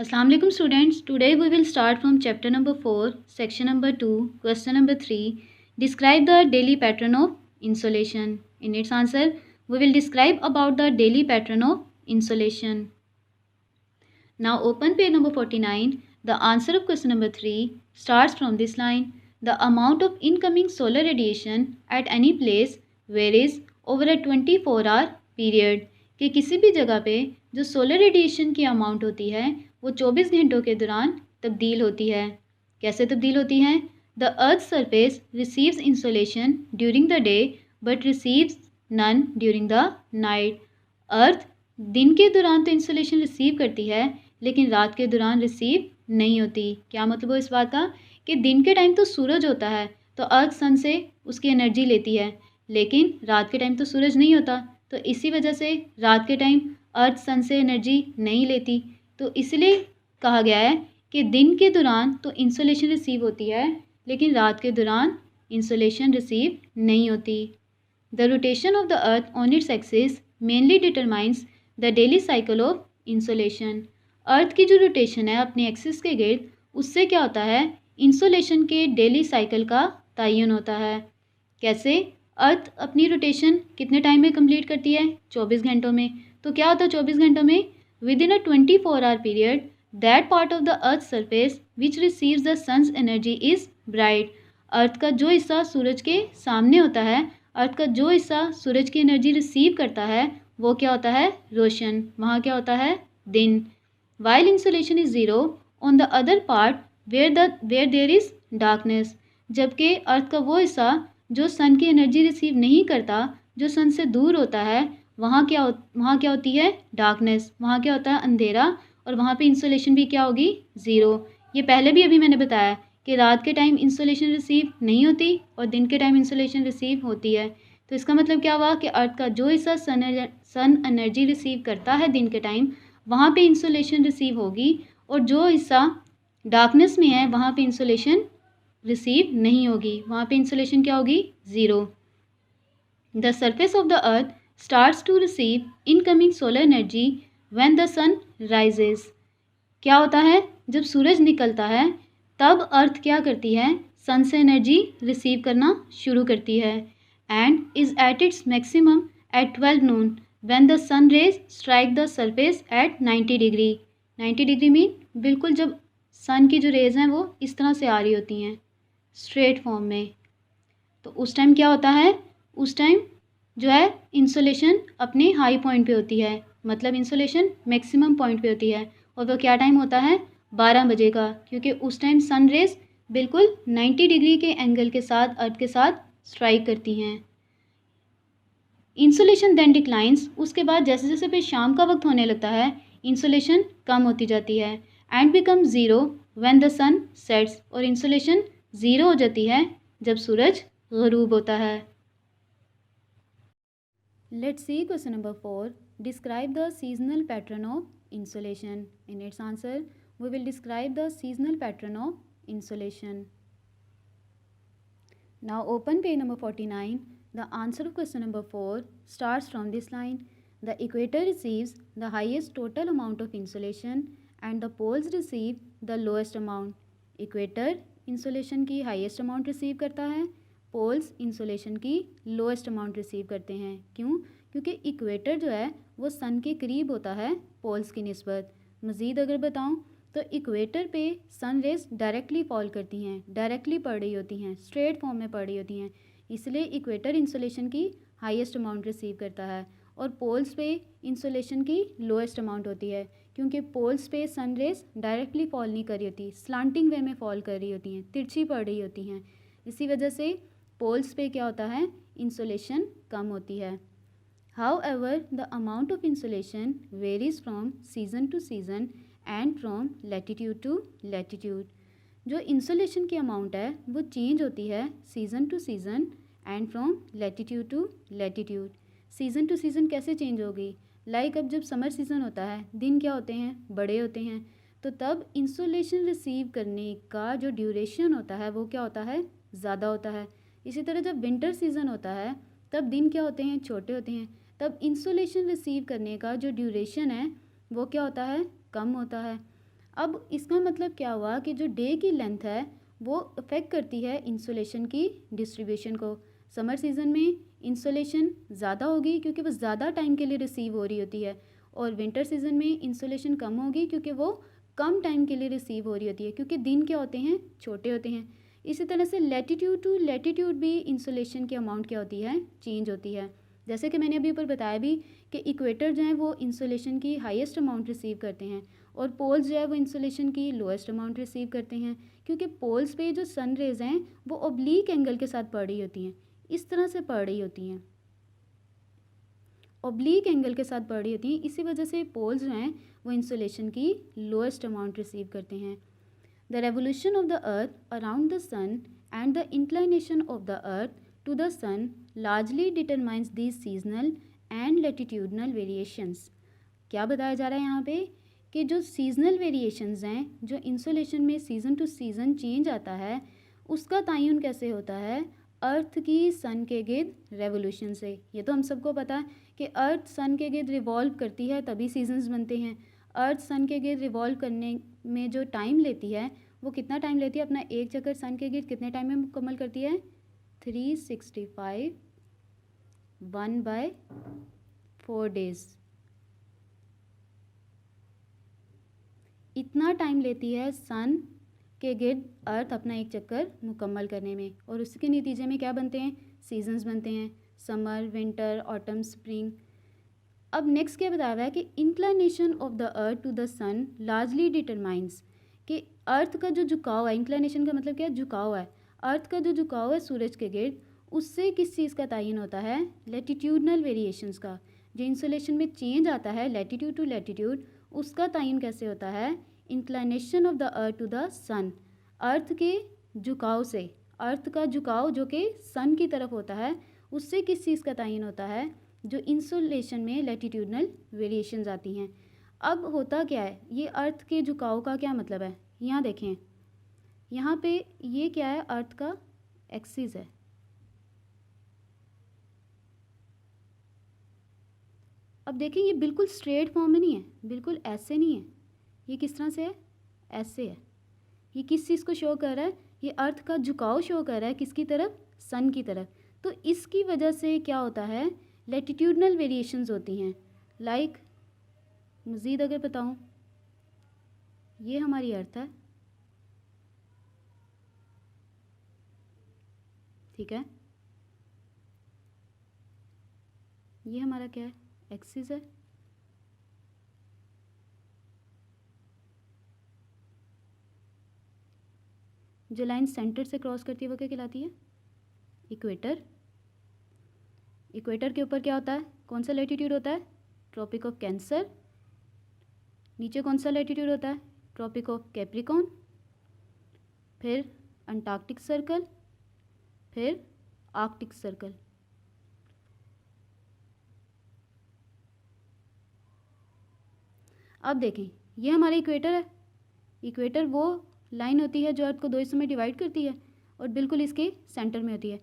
Assalamu alaikum students. Today we will start from chapter number 4, section number 2, question number 3. Describe the daily pattern of insolation. In its answer, we will describe about the daily pattern of insolation. Now open page number 49. The answer of question number 3 starts from this line. The amount of incoming solar radiation at any place varies over a 24-hour period. कि किसी भी जगह पे जो solar radiation की amount होती है वो 24 घंटों के दौरान तब्दील होती है। कैसे तब्दील होती है? The earth surface receives insolation during the day but receives none during the night. Earth दिन के दौरान तो इंसोलेशन रिसीव करती है लेकिन रात के दौरान रिसीव नहीं होती। क्या मतलब हो इस बात का कि दिन के टाइम तो सूरज होता है तो अर्थ सन से उसकी एनर्जी लेती है, लेकिन रात के टाइम तो सूरज नहीं होता, तो इसी वजह से रात के टाइम अर्थ सन से एनर्जी नहीं लेती। तो इसलिए कहा गया है कि दिन के दौरान तो इंसोलेशन रिसीव होती है लेकिन रात के दौरान इंसोलेशन रिसीव नहीं होती। The rotation of the earth on its axis mainly determines the daily cycle of insolation. Earth की जो रोटेशन है अपने एक्सिस के गिर्द, उससे क्या होता है, इंसोलेशन के डेली साइकिल का तयन होता है। कैसे? अर्थ अपनी रोटेशन कितने टाइम में कंप्लीट करती है? 24 घंटों में। तो क्या होता है 24 घंटों में? Within a 24-hour period that part of the earth surface which receives the sun's energy is bright. Earth का जो हिस्सा सूरज के सामने होता है, अर्थ का जो हिस्सा सूरज की एनर्जी रिसीव करता है वो क्या होता है? रोशन। वहाँ क्या होता है? दिन। While insolation is zero on the other part where there is darkness. जबकि अर्थ का वो हिस्सा जो सन की एनर्जी रिसीव नहीं करता, जो सन से दूर होता है, वहाँ क्या होती है? डार्कनेस। वहाँ क्या होता है? अंधेरा। और वहाँ पे इंसोलेशन भी क्या होगी? ज़ीरो। ये पहले भी अभी मैंने बताया कि रात के टाइम इंसोलेशन रिसीव नहीं होती और दिन के टाइम इंसोलेशन रिसीव होती है। तो इसका मतलब क्या हुआ कि अर्थ का जो हिस्सा सन एनर्जी रिसीव करता है दिन के टाइम, वहाँ पे इंसोलेशन रिसीव होगी, और जो हिस्सा डार्कनेस में है वहाँ पे इंसोलेशन रिसीव नहीं होगी। वहाँ पे इंसोलेशन क्या होगी? Zero. The surface of the earth starts to receive incoming solar energy when the sun rises. क्या होता है? जब सूरज निकलता है तब अर्थ क्या करती है? सन से एनर्जी रिसीव करना शुरू करती है। And is at its maximum at 12 noon when the sun rays strike the surface at 90 degree. 90 degree mean बिल्कुल जब सन की जो रेज हैं वो इस तरह से आ रही होती हैं स्ट्रेट फॉर्म में, तो उस टाइम क्या होता है? उस टाइम जो है इंसोलेशन अपने हाई पॉइंट पे होती है, मतलब इंसोलेशन मैक्सिमम पॉइंट पे होती है। और वो क्या टाइम होता है? 12 बजे का, क्योंकि उस टाइम सन रेज बिल्कुल 90 डिग्री के एंगल के साथ अर्थ के साथ स्ट्राइक करती हैं। Insolation then declines. उसके बाद जैसे जैसे फिर शाम का वक्त होने लगता है इंसोलेशन कम होती जाती है। And become zero when the sun sets. और इंसोलेशन ज़ीरो हो जाती है जब सूरज ग़रूब होता है। Let's see question number 4. Describe the seasonal pattern of insolation. In its answer we will describe the seasonal pattern of insolation. Now open page number 49. The answer of question number 4 starts from this line. The equator receives the highest total amount of insolation and the poles receive the lowest amount. Equator insolation की highest amount receive करता है, poles insolation की lowest amount receive करते हैं। क्यों? क्योंकि equator जो है वो सन के करीब होता है पोल्स की निस्बत। मज़ीद अगर बताऊं तो इक्वेटर पे सन रेज डायरेक्टली फॉल करती हैं, डायरेक्टली पड़ रही होती हैं, स्ट्रेट फॉर्म में पड़ रही होती हैं, इसलिए इक्वेटर इंसोलेशन की हाईएस्ट अमाउंट रिसीव करता है। और पोल्स पे इंसोलेशन की लोएस्ट अमाउंट होती है, क्योंकि पोल्स पे सन रेज डायरेक्टली फॉल नहीं कर रही होती, स्लांटिंग वे में फॉल कर रही होती हैं, तिरछी पड़ रही होती हैं। इसी वजह से पोल्स पे क्या होता है? इंसोलेशन कम होती है। However, the amount of insolation varies from season to season and from latitude to latitude. जो इंसोलेशन की अमाउंट है वो चेंज होती है season to season and from latitude to latitude. Season to season कैसे चेंज होगी? लाइक अब जब समर सीज़न होता है, दिन क्या होते हैं? बड़े होते हैं, तो तब इंसोलेशन रिसीव करने का जो ड्यूरेशन होता है वो क्या होता है? ज़्यादा होता है। इसी तरह जब विंटर सीज़न होता है तब दिन क्या होते हैं? छोटे होते हैं, तब इंसोलेशन रिसीव करने का जो ड्यूरेशन है वो क्या होता है? कम होता है। अब इसका मतलब क्या हुआ कि जो डे की लेंथ है वो अफेक्ट करती है इंसोलेशन की डिस्ट्रीब्यूशन को। समर सीज़न में इंसोलेशन ज़्यादा होगी क्योंकि वो ज़्यादा टाइम के लिए रिसीव हो रही होती है, और विंटर सीज़न में इंसोलेशन कम होगी क्योंकि वो कम टाइम के लिए रिसीव हो रही होती है, क्योंकि दिन क्या होते हैं, छोटे होते हैं। इसी तरह से लैटिट्यूड टू लैटिट्यूड भी इंसोलेशन की अमाउंट क्या होती है, चेंज होती है। जैसे कि मैंने अभी ऊपर बताया भी कि इक्वेटर जो है वो इंसोलेशन की हाईएस्ट अमाउंट रिसीव करते हैं, और पोल्स जो है वो इंसोलेशन की लोएस्ट अमाउंट रिसीव करते हैं, क्योंकि पोल्स पे जो सन रेज़ हैं वो ऑब्लीक एंगल के साथ पड़ रही होती हैं, इस तरह से पड़ रही होती हैं, ऑब्लीक एंगल के साथ पड़ रही होती हैं। इसी वजह से पोल्स जो हैं वो इंसोलेशन की लोएस्ट अमाउंट रिसीव करते हैं। The revolution of the earth around the sun and the inclination of the earth to the sun largely determines these seasonal and latitudinal variations. क्या बताया जा रहा है यहाँ पे कि जो सीजनल वेरिएशंस हैं, जो इंसोलेशन में सीज़न टू सीज़न चेंज आता है, उसका तयन कैसे होता है, अर्थ की सन के गिर्द रेवोल्यूशन से। ये तो हम सबको पता है कि अर्थ सन के गिर्द रिवॉल्व करती है तभी सीजन्स बनते हैं। अर्थ सन के गिर्द रिवॉल्व करने में जो टाइम लेती है वो कितना टाइम लेती है, अपना एक चक्कर सन के गिर्द कितने टाइम में मुकम्मल करती है, 365 1/4 डेज़। इतना टाइम लेती है सन के गिर्द अर्थ अपना एक चक्कर मुकम्मल करने में, और उसके नतीजे में क्या बनते हैं, सीजन्स बनते हैं, समर, विंटर, ऑटम, स्प्रिंग। अब नेक्स्ट क्या बताया हुआ है कि inclination of the earth to the sun largely determines, कि अर्थ का जो झुकाव है, इंक्लाइनेशन का मतलब क्या है, झुकाव है, अर्थ का जो झुकाव है सूरज के गिर्द, उससे किस चीज़ का तयन होता है, लैटिट्यूडनल वेरिएशंस का। जो इंसोलेशन में चेंज आता है लैटिट्यूड टू लैटिट्यूड, उसका तयन कैसे होता है, inclination of the earth to the sun, earth के झुकाव से, अर्थ का झुकाव जो कि सन की तरफ होता है, उससे किस चीज़ का तयन होता है, जो इंसोलेशन में लैटिट्यूडनल वेरिएशंस आती हैं। अब होता क्या है, ये अर्थ के झुकाव का क्या मतलब है, यहाँ देखें, यहाँ पे ये क्या है, अर्थ का एक्सिस है, अब देखें ये बिल्कुल स्ट्रेट फॉर्म में नहीं है, बिल्कुल ऐसे नहीं है, ये किस तरह से है, ऐसे है। ये किस चीज़ को शो कर रहा है, ये अर्थ का झुकाव शो कर रहा है, किसकी तरफ, सन की तरफ। तो इसकी वजह से क्या होता है, लैटिट्यूडनल वेरिएशंस होती हैं। लाइक मज़ीद अगर बताऊं, ये हमारी अर्थ है, ठीक है, ये हमारा क्या है, एक्सिस है, जो लाइन सेंटर से क्रॉस करती है वो क्या कहलाती है, इक्वेटर। इक्वेटर के ऊपर क्या होता है, कौन सा लैटिट्यूड होता है, ट्रॉपिक ऑफ कैंसर। नीचे कौन सा लैटिट्यूड होता है, ट्रॉपिक ऑफ कैप्रिकॉन, फिर अंटार्कटिक सर्कल, फिर आर्कटिक सर्कल। अब देखें, ये हमारा इक्वेटर है, इक्वेटर वो लाइन होती है जो अर्थ को दो हिस्सों में डिवाइड करती है और बिल्कुल इसके सेंटर में होती है।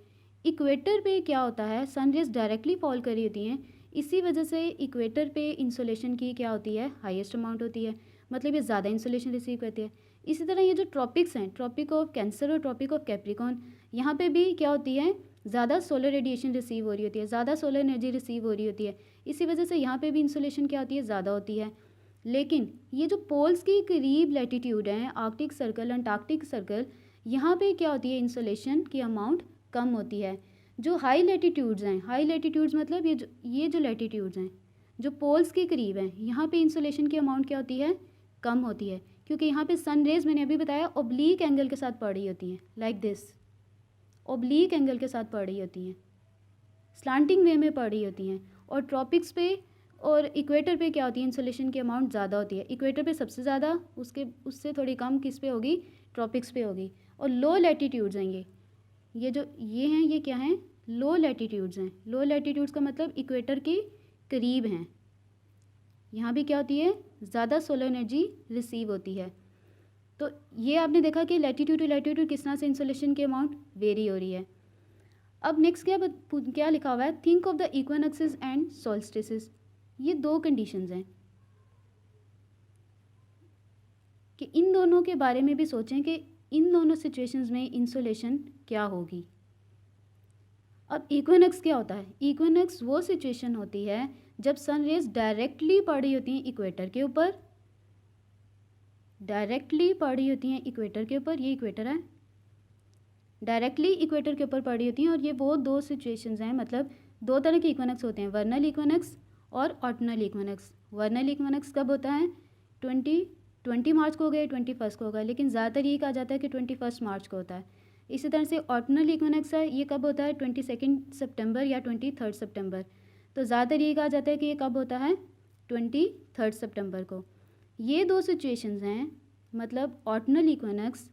इक्वेटर पे क्या होता है, सन रेज डायरेक्टली फॉल कर रही होती हैं, इसी वजह से इक्वेटर पे इंसोलेशन की क्या होती है, हाईएस्ट अमाउंट होती है, मतलब ये ज़्यादा इंसोलेशन रिसीव करती है। इसी तरह ये जो ट्रॉपिक्स हैं, ट्रॉपिक ऑफ कैंसर और ट्रॉपिक ऑफ कैप्रिकॉन, यहाँ पे भी क्या होती है, ज़्यादा सोलर रेडिएशन रिसीव हो रही होती है, ज़्यादा सोलर एनर्जी रिसीव हो रही होती है, इसी वजह से यहाँ पे भी इंसोलेशन क्या होती है, ज़्यादा होती है। लेकिन ये जो पोल्स के करीब लैटिट्यूड हैं, आर्कटिक सर्कल, अंटार्कटिक सर्कल, यहाँ पे क्या होती है, इंसोलेशन की अमाउंट कम होती है। जो हाई लैटिट्यूड्स हैं, हाई लैटिट्यूड्स मतलब ये जो लैटिट्यूड्स हैं जो पोल्स के करीब हैं, यहाँ पे इंसोलेशन की अमाउंट क्या होती है, कम होती है, क्योंकि यहाँ पे सन रेज मैंने अभी बताया ओब्लीक एंगल के साथ पड़ रही होती हैं, लाइक दिस, ओब्लीक एंगल के साथ पड़ रही होती हैं, स्लांटिंग वे में पड़ रही होती हैं। और ट्रॉपिक्स पे और इक्वेटर पे क्या होती है, इंसोलेशन की अमाउंट ज़्यादा होती है, इक्वेटर पे सबसे ज़्यादा, उससे थोड़ी कम किस पे होगी, ट्रॉपिक्स पे होगी। और लो लैटिट्यूड्स हैं ये जो ये हैं, ये क्या हैं, लो लैटिट्यूड्स हैं। लो लैटिट्यूड्स का मतलब इक्वेटर के करीब हैं, यहाँ भी क्या होती है, ज़्यादा सोलर एनर्जी रिसीव होती है। तो ये आपने देखा कि लैटिट्यूड टू लैटिट्यूड किस तरह से इंसोलेशन की अमाउंट वेरी हो रही है। अब नेक्स्ट क्या लिखा हुआ है, think of the equinoxes and solstices. ये दो कंडीशंस हैं, कि इन दोनों के बारे में भी सोचें कि इन दोनों सिचुएशंस में इंसोलेशन क्या होगी। अब इक्विनोक्स क्या होता है? इक्विनोक्स वो सिचुएशन होती है जब सन रेज डायरेक्टली पड़ रही होती हैं इक्वेटर के ऊपर, डायरेक्टली पड़ रही होती हैं इक्वेटर के ऊपर, ये इक्वेटर है, डायरेक्टली इक्वेटर के ऊपर पड़ी होती हैं। और ये वो दो सिचुएशंस हैं, मतलब दो तरह के इक्विनोक्स होते हैं, वर्नल इक्विनोक्स और ऑटनल इक्विनोक्स। वर्नल इक्विनोक्स कब होता है? 20 मार्च को हो गया, 21 को होगा, लेकिन ज़्यादातर ये कहा जाता है कि 21 मार्च को होता है। इसी तरह से ऑटनल इक्विनोक्स है, ये कब होता है? 22 सितंबर या 23 सितंबर। तो ज़्यादातर ये कहा जाता है कि ये कब होता है? 23 सितंबर को। ये दो सिचुएशंस हैं, मतलब ऑटनल इक्विनोक्स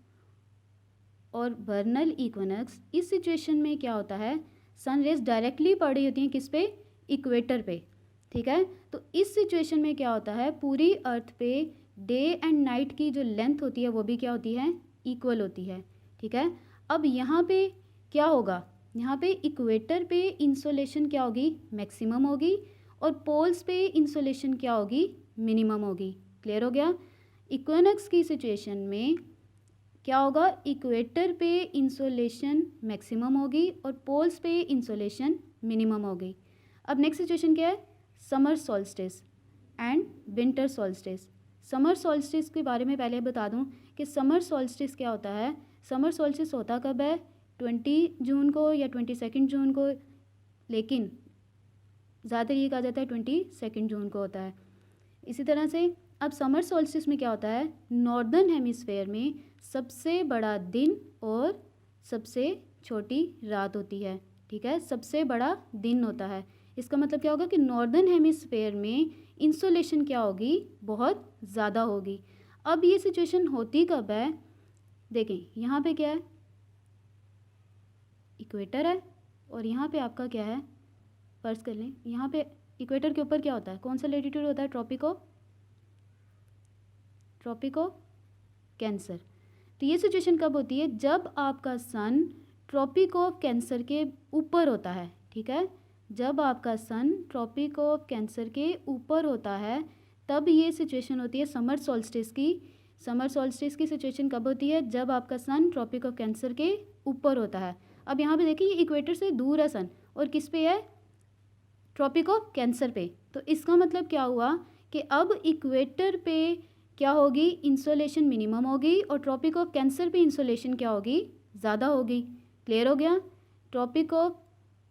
और वर्नल इक्विनोक्स। इस सिचुएशन में क्या होता है? सन रेज डायरेक्टली पड़ रही होती हैं किस पे? इक्वेटर पे, ठीक है। तो इस सिचुएशन में क्या होता है? पूरी अर्थ पे डे एंड नाइट की जो लेंथ होती है वो भी क्या होती है? इक्वल होती है, ठीक है। अब यहाँ पे क्या होगा? यहाँ पे इक्वेटर पे इंसोलेशन क्या होगी? मैक्सिमम होगी, और पोल्स पे इंसोलेशन क्या होगी? मिनिमम होगी। क्लियर हो गया? इक्विनोक्स की सिचुएशन में क्या होगा? इक्वेटर पे इंसोलेशन मैक्सिमम होगी और पोल्स पे इंसोलेशन मिनिमम होगी। अब नेक्स्ट सिचुएशन क्या है? Summer solstice and winter solstice. Summer solstice के बारे में पहले बता दूं कि समर सॉल्स्टिस क्या होता है। समर सॉल्स्टिस होता कब है? 20 जून को या 22 जून को, लेकिन ज़्यादातर ये कहा जाता है 22 जून को होता है। इसी तरह से अब समर सॉल्स्टिस में क्या होता है? नॉर्दर्न हेमिस्फेयर में सबसे बड़ा दिन और सबसे छोटी रात होती है, ठीक है। सबसे बड़ा दिन होता है, इसका मतलब क्या होगा कि नॉर्दर्न हेमिस्फेयर में इंसोलेशन क्या होगी? बहुत ज़्यादा होगी। अब ये सिचुएशन होती कब है? देखें, यहाँ पे क्या है? इक्वेटर है, और यहाँ पे आपका क्या है? फर्ज कर लें, यहाँ पे इक्वेटर के ऊपर क्या होता है? कौन सा लेटीट्यूड होता है? Tropic of Cancer. तो ये सिचुएशन कब होती है? जब आपका सन ट्रॉपिक ऑफ कैंसर के ऊपर होता है, ठीक है। जब आपका सन ट्रॉपिक ऑफ कैंसर के ऊपर होता है तब ये सिचुएशन होती है समर सॉल्स्टिस की। समर सॉल्स्टिस की सिचुएशन कब होती है? जब आपका सन ट्रॉपिक ऑफ कैंसर के ऊपर होता है। अब यहाँ पे देखिए, ये इक्वेटर से दूर है सन, और किस पे है? ट्रॉपिक ऑफ कैंसर पे। तो इसका मतलब क्या हुआ कि अब इक्वेटर पे क्या होगी? इंसोलेशन मिनिमम होगी, और ट्रॉपिक ऑफ कैंसर पे इंसोलेशन क्या होगी? ज़्यादा होगी। क्लियर हो गया? ट्रॉपिक ऑफ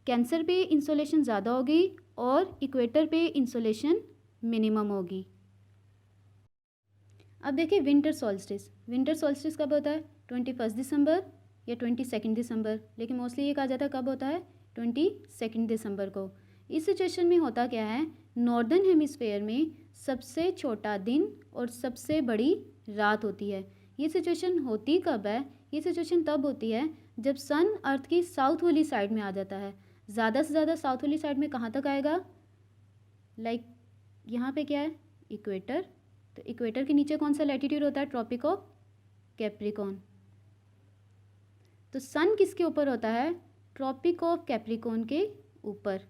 कैंसर पे इंसोलेशन ज़्यादा होगी और इक्वेटर पे इंसोलेशन मिनिमम होगी। अब देखिए विंटर सॉल्स्टिस। विंटर सॉल्स्टिस कब होता है? 21 दिसंबर या 22 दिसंबर, लेकिन मोस्टली ये कहा जाता है कब होता है? 22 दिसंबर को। इस सिचुएशन में होता क्या है? नॉर्दर्न हेमिस्फेयर में सबसे छोटा दिन और सबसे बड़ी रात होती है। ये सिचुएशन होती कब है? ये सिचुएशन तब होती है जब सन अर्थ की साउथ वाली साइड में आ जाता है। ज़्यादा से ज़्यादा साउथ वाली साइड में कहाँ तक आएगा? लाइक यहाँ पे क्या है? इक्वेटर। तो इक्वेटर के नीचे कौन सा लैटिट्यूड होता है? Tropic of Capricorn. तो सन किसके ऊपर होता है? ट्रॉपिक ऑफ कैप्रिकॉर्न के ऊपर।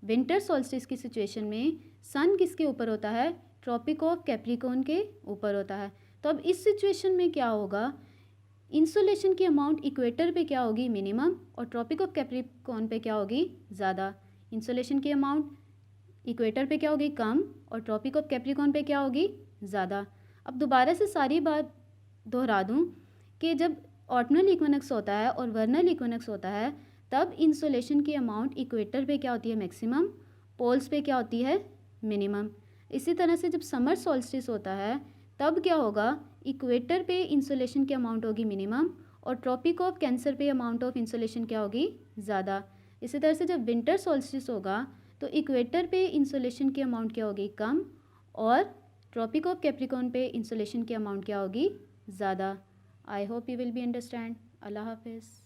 विंटर सॉल्स्टिस की सिचुएशन में सन किसके ऊपर होता है? ट्रॉपिक ऑफ कैप्रिकॉर्न के ऊपर होता है। तो अब इस सिचुएशन में क्या होगा? इंसोलेशन की अमाउंट इक्वेटर पे क्या होगी? मिनिमम, और ट्रॉपिक ऑफ कैप्रिकॉर्न पे क्या होगी? ज़्यादा। इंसोलेशन की अमाउंट इक्वेटर पे क्या होगी? कम, और ट्रॉपिक ऑफ कैप्रिकॉर्न पे क्या होगी? ज़्यादा। अब दोबारा से सारी बात दोहरा दूँ कि जब ऑटनल इक्विनोक्स होता है और वर्नल इक्विनोक्स होता है तब इंसोलेशन की अमाउंट इक्वेटर पे क्या होती है? मैक्सिमम, पोल्स पे क्या होती है? मिनिमम। इसी तरह से जब समर सॉल्स्टिस होता है तब क्या होगा? इक्वेटर पे इंसोलेशन की अमाउंट होगी मिनिमम, और ट्रॉपिक ऑफ कैंसर पे अमाउंट ऑफ इंसोलेशन क्या होगी? ज़्यादा। इसी तरह से जब विंटर सॉल्स्टिस होगा तो इक्वेटर पे इंसोलेशन की अमाउंट क्या होगी? कम, और ट्रॉपिक ऑफ कैप्रिकॉर्न पे इंसोलेशन की अमाउंट क्या होगी? ज़्यादा। I hope you will be understand. अल्लाह हाफिज़।